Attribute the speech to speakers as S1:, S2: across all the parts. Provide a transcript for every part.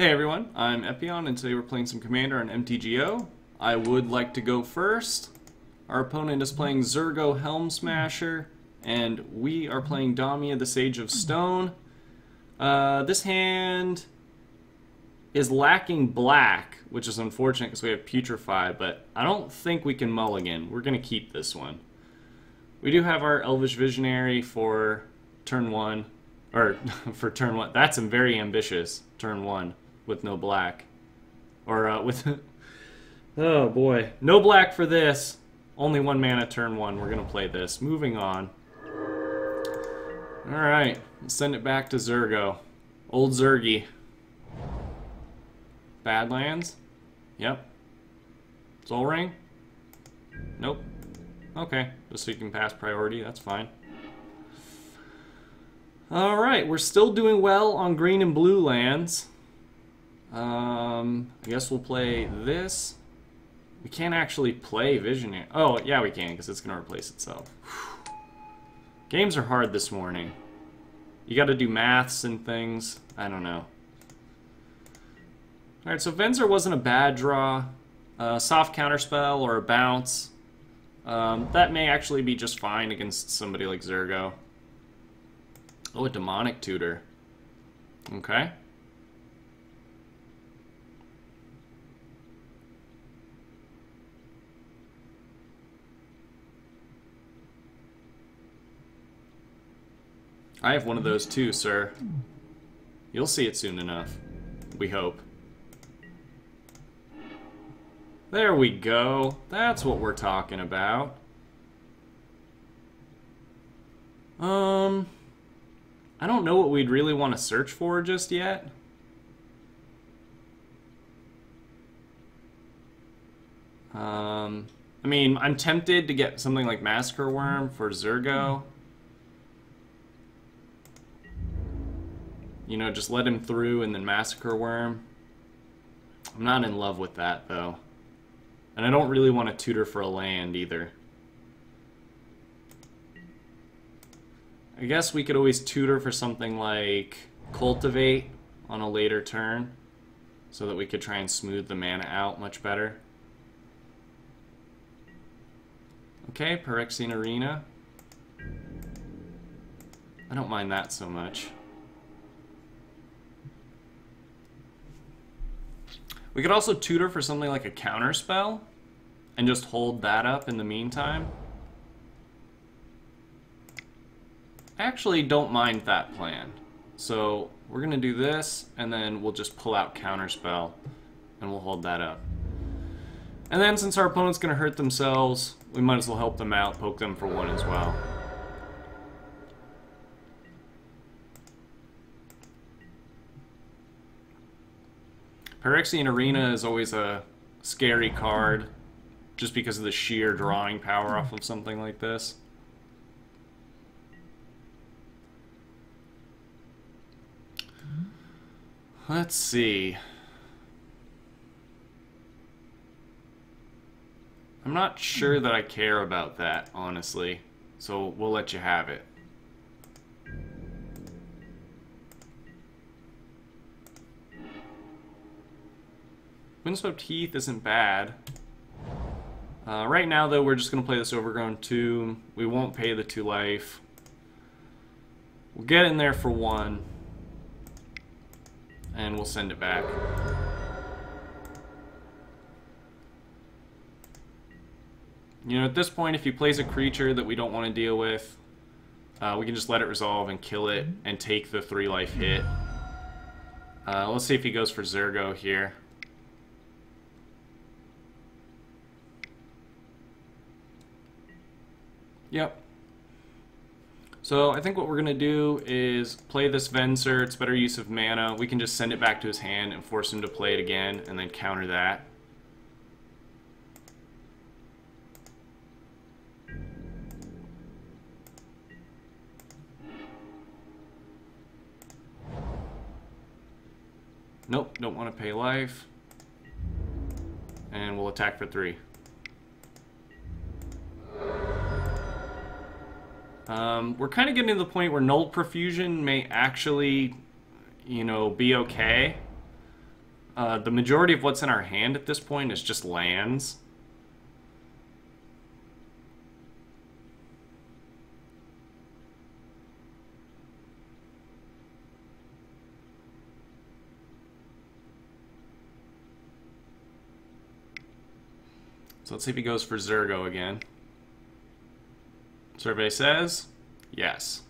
S1: Hey everyone, I'm Epion, and today we're playing some Commander on MTGO. I would like to go first. Our opponent is playing Zurgo Helmsmasher, and we are playing Damia, the Sage of Stone. This hand is lacking black, which is unfortunate because we have Putrefy, but I don't think we can mulligan. We're going to keep this one. We do have our Elvish Visionary for turn 1, or for turn 1. That's very ambitious, turn 1. With no black. Or, with... oh, boy. No black for this. Only 1 mana turn 1. We're going to play this. Moving on. Alright. Let's send it back to Zurgo. Old Zurgy. Badlands? Yep. Soul Ring? Nope. Okay. Just so you can pass priority. That's fine. Alright. We're still doing well on green and blue lands. I guess we'll play this. We can't actually play Visionary. Oh, yeah, we can, because it's going to replace itself. Whew. Games are hard this morning. You got to do maths and things. I don't know. Alright, so Venser wasn't a bad draw. Soft counterspell or a bounce. That may actually be just fine against somebody like Zurgo. Oh, a Demonic Tutor. Okay. I have one of those too, sir. You'll see it soon enough. We hope. There we go. That's what we're talking about. I don't know what we'd really want to search for just yet. I mean, I'm tempted to get something like Massacre Worm for Zurgo. You know, just let him through and then Massacre Worm. I'm not in love with that, though. And I don't really want to tutor for a land, either. I guess we could always tutor for something like Cultivate on a later turn, so that we could try and smooth the mana out much better. Okay, Phyrexian Arena. I don't mind that so much. We could also tutor for something like a counterspell and just hold that up in the meantime. I actually don't mind that plan. So we're going to do this, and then we'll just pull out counterspell, and we'll hold that up. And then since our opponent's going to hurt themselves, we might as well help them out, poke them for 1 as well. Phyrexian Arena is always a scary card, just because of the sheer drawing power off of something like this. Let's see. I'm not sure that I care about that, honestly, so we'll let you have it. Windswept Heath isn't bad. Right now, though, we're just going to play this Overgrown Tomb. We won't pay the 2 life. We'll get in there for 1. And we'll send it back. You know, at this point, if he plays a creature that we don't want to deal with, we can just let it resolve and kill it and take the 3 life hit. Let's see if he goes for Zurgo here. Yep. So I think what we're going to do is play this Venser. It's better use of mana. We can just send it back to his hand and force him to play it again and then counter that. Nope, don't want to pay life. And we'll attack for 3. We're kind of getting to the point where Null Profusion may actually, you know, be okay. The majority of what's in our hand at this point is just lands. So let's see if he goes for Zurgo again. Survey says yes.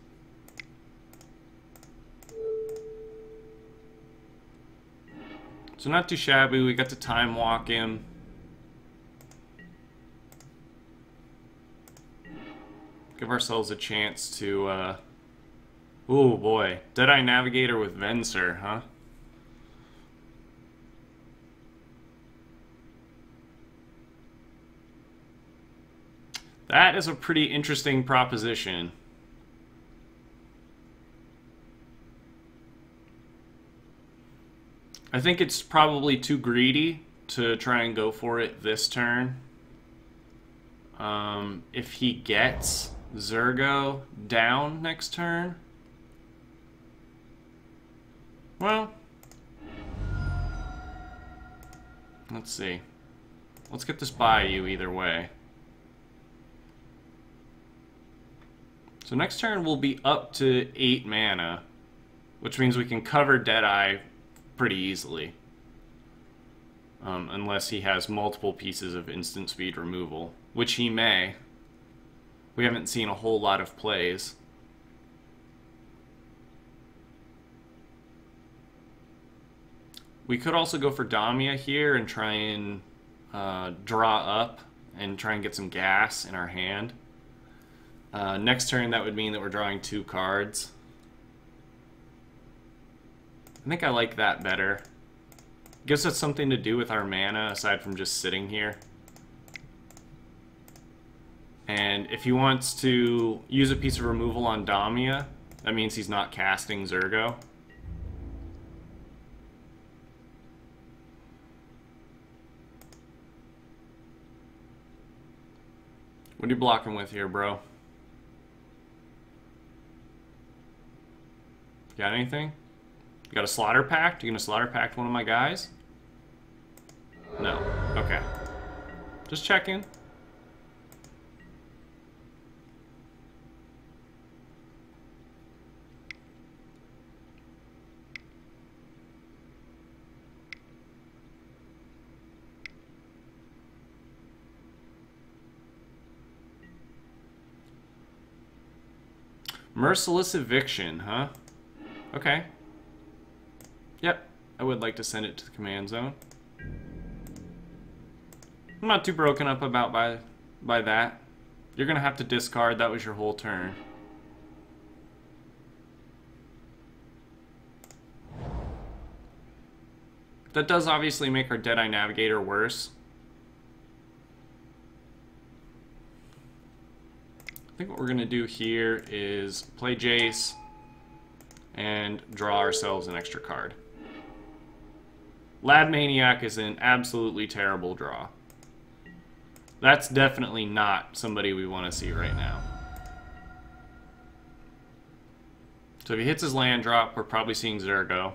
S1: So not too shabby. We got to time walk him. Give ourselves a chance to, oh boy. Deadeye Navigator with Venser, huh? That is a pretty interesting proposition. I think it's probably too greedy to try and go for it this turn. If he gets Zurgo down next turn, well, let's see. Let's get this by you either way. So next turn we'll be up to 8 mana, which means we can cover Deadeye pretty easily. Unless he has multiple pieces of instant speed removal, which he may. We haven't seen a whole lot of plays. We could also go for Damia here and try and draw up and try and get some gas in our hand. Next turn, that would mean that we're drawing 2 cards. I think I like that better. Gives us something to do with our mana aside from just sitting here. And if he wants to use a piece of removal on Damia, that means he's not casting Zurgo. What are you blocking with here, bro? Got anything? You got a Slaughter Pact? You gonna Slaughter Pact one of my guys? No. Okay. Just checking. Merciless Eviction, huh? Okay. Yep, I would like to send it to the command zone. I'm not too broken up about by that. You're gonna have to discard, that was your whole turn. That does obviously make our Deadeye Navigator worse. I think what we're gonna do here is play Jace and draw ourselves an extra card. Lad Maniac is an absolutely terrible draw. That's definitely not somebody we want to see right now. So if he hits his land drop, we're probably seeing Zurgo.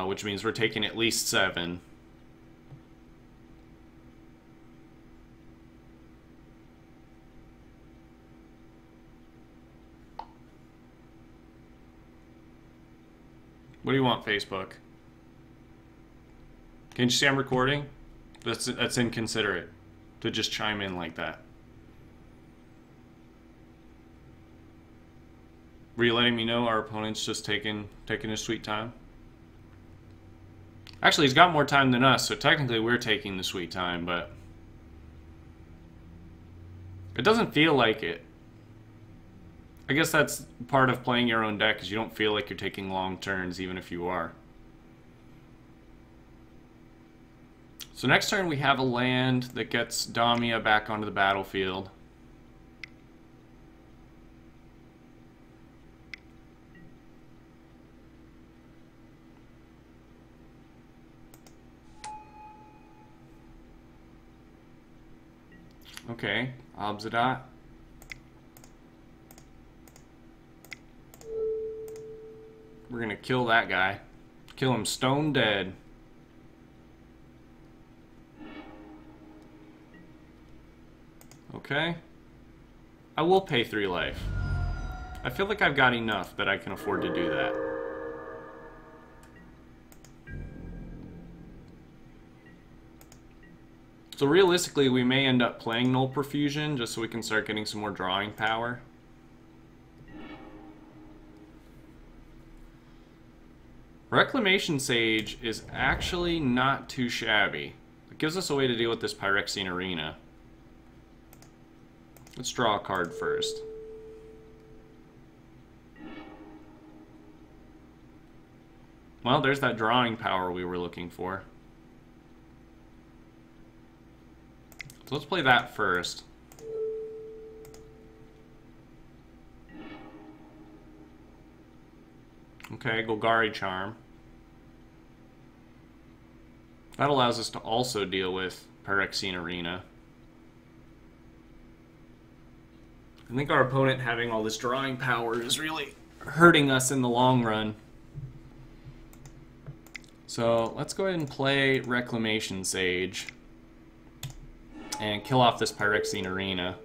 S1: Which means we're taking at least 7. What do you want, Facebook? Can you see I'm recording? That's inconsiderate to just chime in like that. Were you letting me know our opponent's just taking his sweet time? Actually, he's got more time than us, so technically we're taking the sweet time, but it doesn't feel like it. I guess that's part of playing your own deck, is you don't feel like you're taking long turns, even if you are. So next turn we have a land that gets Damia back onto the battlefield. Okay, Obsidat. We're gonna kill that guy. Kill him stone dead. Okay. I will pay 3 life. I feel like I've got enough that I can afford to do that. So realistically, we may end up playing Null Profusion just so we can start getting some more drawing power. Reclamation Sage is actually not too shabby. It gives us a way to deal with this Pyrexene Arena. Let's draw a card first. Well, there's that drawing power we were looking for. So let's play that first. Okay, Golgari Charm. That allows us to also deal with Pyrexene Arena. I think our opponent having all this drawing power is really hurting us in the long run. So let's go ahead and play Reclamation Sage and kill off this Pyrexene Arena.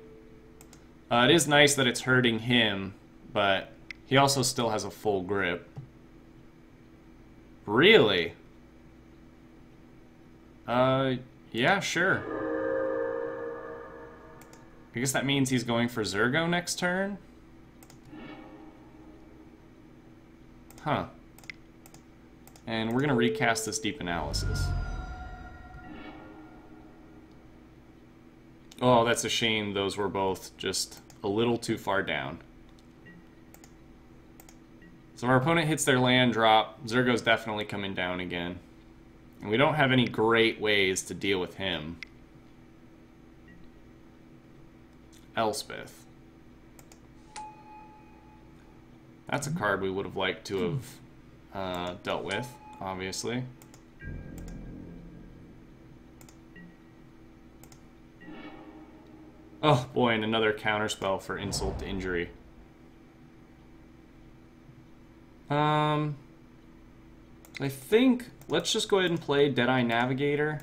S1: It is nice that it's hurting him, but he also still has a full grip. Really? Yeah, sure. I guess that means he's going for Zurgo next turn? Huh. And we're gonna recast this Deep Analysis. Oh, that's a shame those were both just a little too far down. So our opponent hits their land drop. Zurgo's definitely coming down again. And we don't have any great ways to deal with him. Elspeth. That's a card we would have liked to have dealt with, obviously. Oh boy, and another counterspell for insult to injury. I think let's just go ahead and play Deadeye Navigator.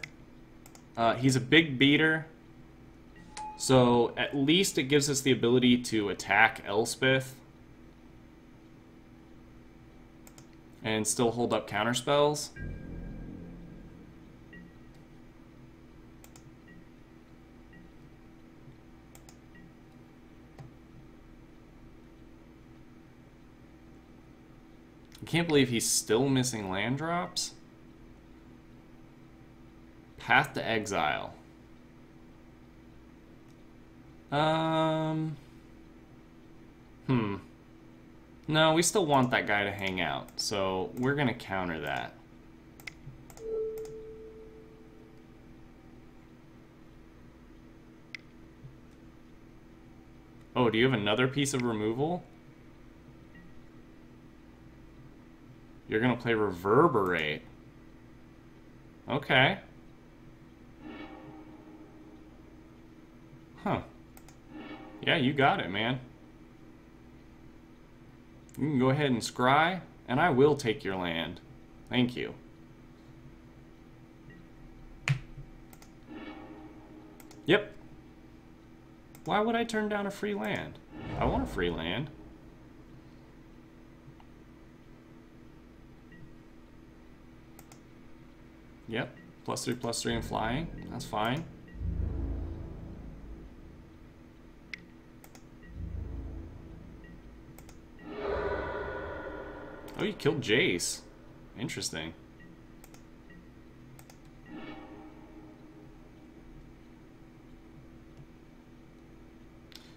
S1: He's a big beater, so at least it gives us the ability to attack Elspeth and still hold up counterspells. I can't believe he's still missing land drops. Path to Exile. No, we still want that guy to hang out, so we're gonna counter that. Oh, do you have another piece of removal? You're gonna play Reverberate. Okay. Huh. Yeah, you got it, man. You can go ahead and scry, and I will take your land. Thank you. Yep. Why would I turn down a free land? I want a free land. Yep. +3/+3 and flying. That's fine. Oh, you killed Jace. Interesting.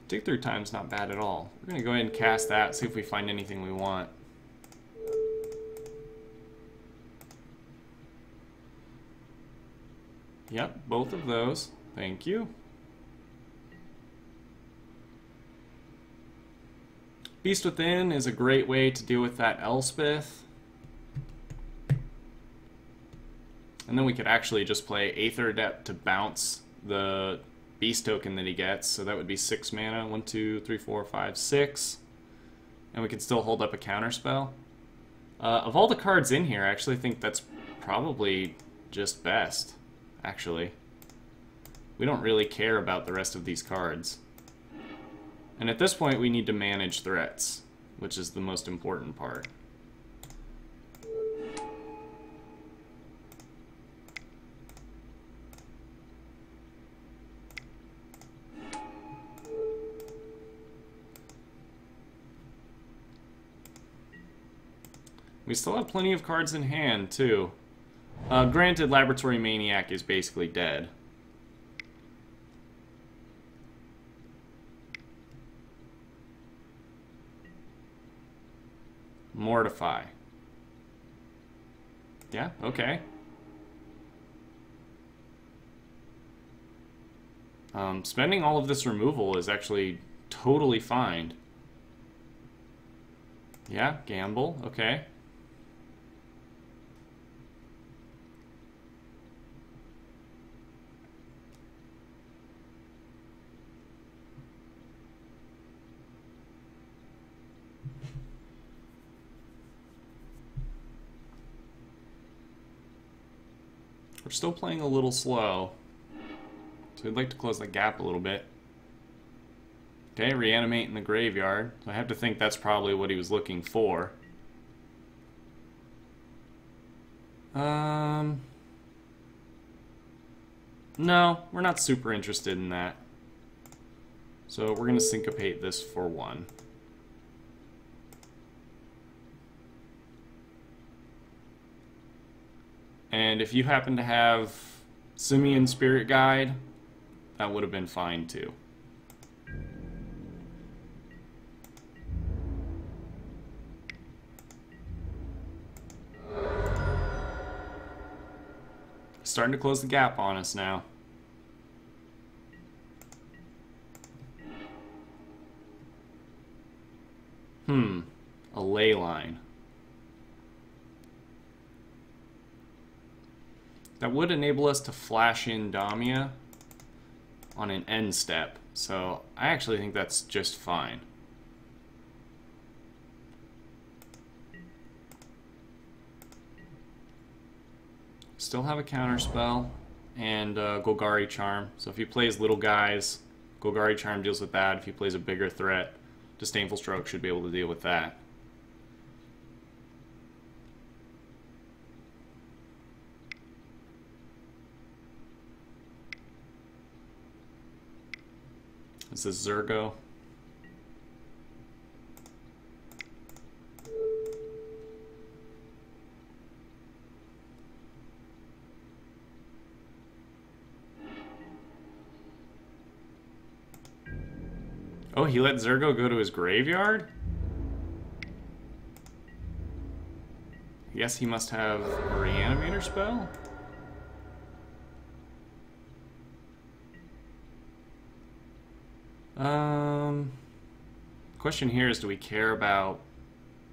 S1: Dig through time's not bad at all. We're gonna go ahead and cast that, see if we find anything we want. Yep, both of those. Thank you. Beast Within is a great way to deal with that Elspeth. And then we could actually just play Aether Adept to bounce the Beast token that he gets. So that would be 6 mana. 1, 2, 3, 4, 5, 6. And we could still hold up a counterspell. Of all the cards in here, I actually think that's probably just best, actually. We don't really care about the rest of these cards. And at this point, we need to manage threats, which is the most important part. We still have plenty of cards in hand, too. Granted, Laboratory Maniac is basically dead. Mortify. Yeah, okay. Spending all of this removal is actually totally fine. Yeah, gamble, okay. We're still playing a little slow, so we'd like to close the gap a little bit. Okay, reanimate in the graveyard. So I have to think that's probably what he was looking for. No, we're not super interested in that. So we're going to syncopate this for 1. And if you happen to have Simian Spirit Guide, that would have been fine too. Starting to close the gap on us now. A ley line. That would enable us to flash in Damia on an end step, so I actually think that's just fine. Still have a counterspell and Golgari Charm, so if he plays little guys, Golgari Charm deals with that. If he plays a bigger threat, Disdainful Stroke should be able to deal with that. This is Zurgo. Oh, he let Zurgo go to his graveyard? I guess he must have a Reanimator spell? Question here is, do we care about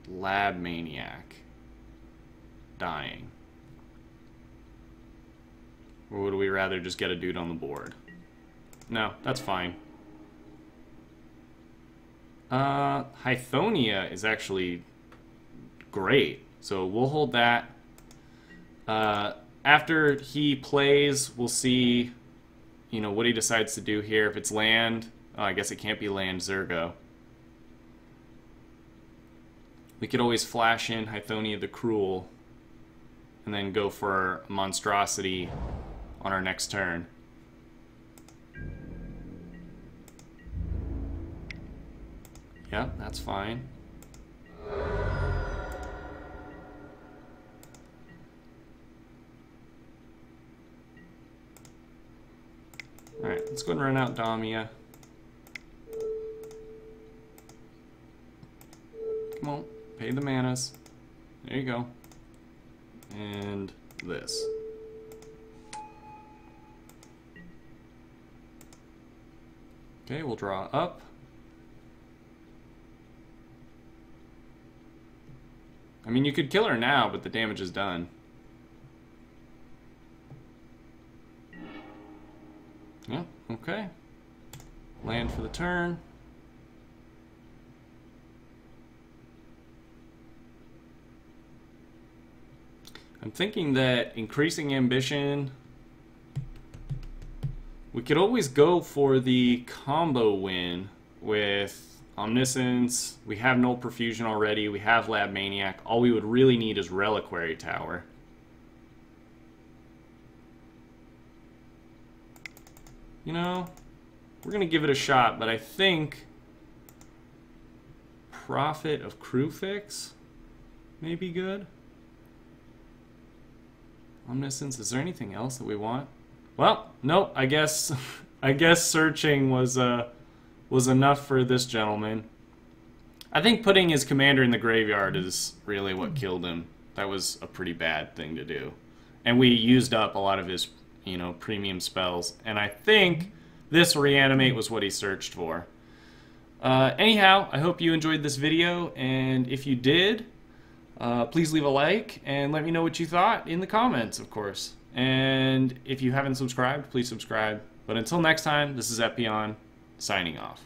S1: Lab Maniac dying? Or would we rather just get a dude on the board? No, that's fine. Hythonia is actually great, so we'll hold that. After he plays, we'll see, you know, what he decides to do here. If it's land, I guess it can't be land Zurgo. We could always flash in Hythonia the Cruel and then go for a monstrosity on our next turn. Yeah, that's fine. Alright, let's go and run out Damia. Come on, pay the manas. There you go. And this. Okay, we'll draw up. I mean, you could kill her now, but the damage is done. Yeah, okay. Land for the turn. I'm thinking that increasing ambition, we could always go for the combo win with Omniscience. We have Null Profusion already. We have Lab Maniac. All we would really need is Reliquary Tower. You know, we're going to give it a shot, but I think Prophet of Crewfix may be good. Omniscience, is there anything else that we want? Well, nope, I guess searching was enough for this gentleman. I think putting his commander in the graveyard is really what killed him. That was a pretty bad thing to do. And we used up a lot of his, you know, premium spells. And I think this reanimate was what he searched for. Anyhow, I hope you enjoyed this video, and if you did, please leave a like and let me know what you thought in the comments, of course. And if you haven't subscribed, please subscribe. But until next time, this is Epion, signing off.